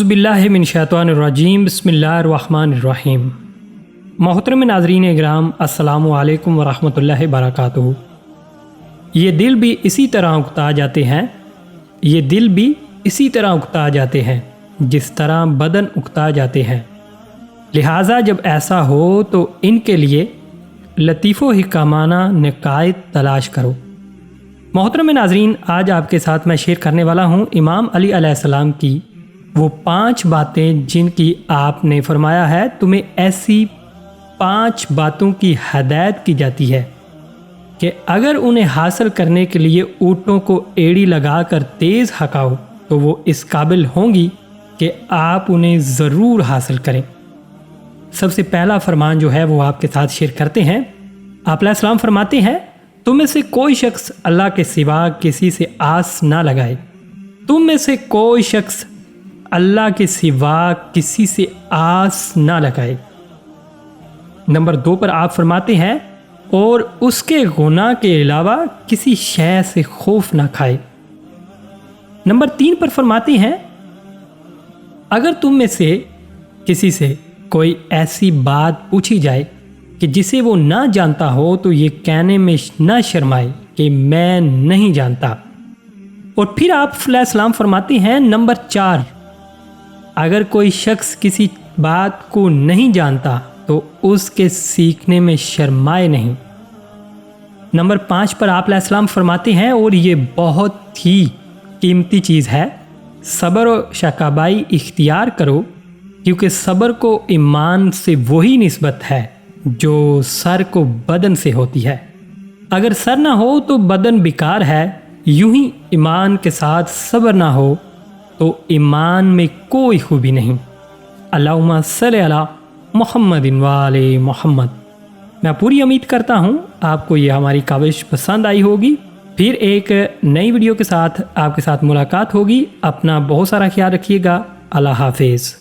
औज़ुबिल्लाहि मिन शैतानिर्रजीम बिस्मिल्लाहिर्रहमानिर्रहीम। मोहतरम नाज़रीन इकराम, अस्सलामु अलैकुम वरहमतुल्लाहि वबरकातुहू। ये दिल भी इसी तरह उकता जाते हैं, ये दिल भी इसी तरह उकता जाते हैं जिस तरह बदन उकता जाते हैं। लिहाजा जब ऐसा हो तो इनके लिए लतीफ़ो हिकामाना निकायत तलाश करो। मोहतरम नाज़रीन, आज आपके साथ मैं शेयर करने वाला हूँ इमाम अली अलैहिस्सलाम की वो 5 बातें जिनकी आपने फरमाया है तुम्हें ऐसी 5 बातों की हदायत की जाती है कि अगर उन्हें हासिल करने के लिए ऊँटों को एड़ी लगाकर तेज़ हकाओ तो वो इस काबिल होंगी कि आप उन्हें ज़रूर हासिल करें। सबसे पहला फरमान जो है वो आपके साथ शेयर करते हैं। आप अलैहिस्सलाम फरमाते हैं, तुम में से कोई शख्स अल्लाह के सिवा किसी से आस ना लगाए। तुम में से कोई शख्स अल्लाह के सिवा किसी से आस ना लगाए। नंबर 2 पर आप फरमाते हैं, और उसके गुनाह के अलावा किसी शय से खौफ ना खाए। नंबर 3 पर फरमाते हैं, अगर तुम में से किसी से कोई ऐसी बात पूछी जाए कि जिसे वो ना जानता हो तो ये कहने में ना शर्माए कि मैं नहीं जानता। और फिर आप अलैहिस्सलाम फरमाते हैं नंबर 4, अगर कोई शख्स किसी बात को नहीं जानता तो उसके सीखने में शर्माए नहीं। नंबर 5 पर आप अलैहिस्सलाम फरमाते हैं, और ये बहुत ही कीमती चीज़ है, सब्र और शकाबाई इख्तियार करो, क्योंकि सब्र को ईमान से वही निस्बत है जो सर को बदन से होती है। अगर सर ना हो तो बदन बेकार है, यूं ही ईमान के साथ सब्र ना हो तो ईमान में कोई खूबी नहीं। अल्लाहुम्मा सल्ली अला मुहम्मदिन व आले मुहम्मद। मैं पूरी उम्मीद करता हूँ आपको ये हमारी काविश पसंद आई होगी। फिर एक नई वीडियो के साथ आपके साथ मुलाकात होगी। अपना बहुत सारा ख्याल रखिएगा। अल्लाह हाफिज़।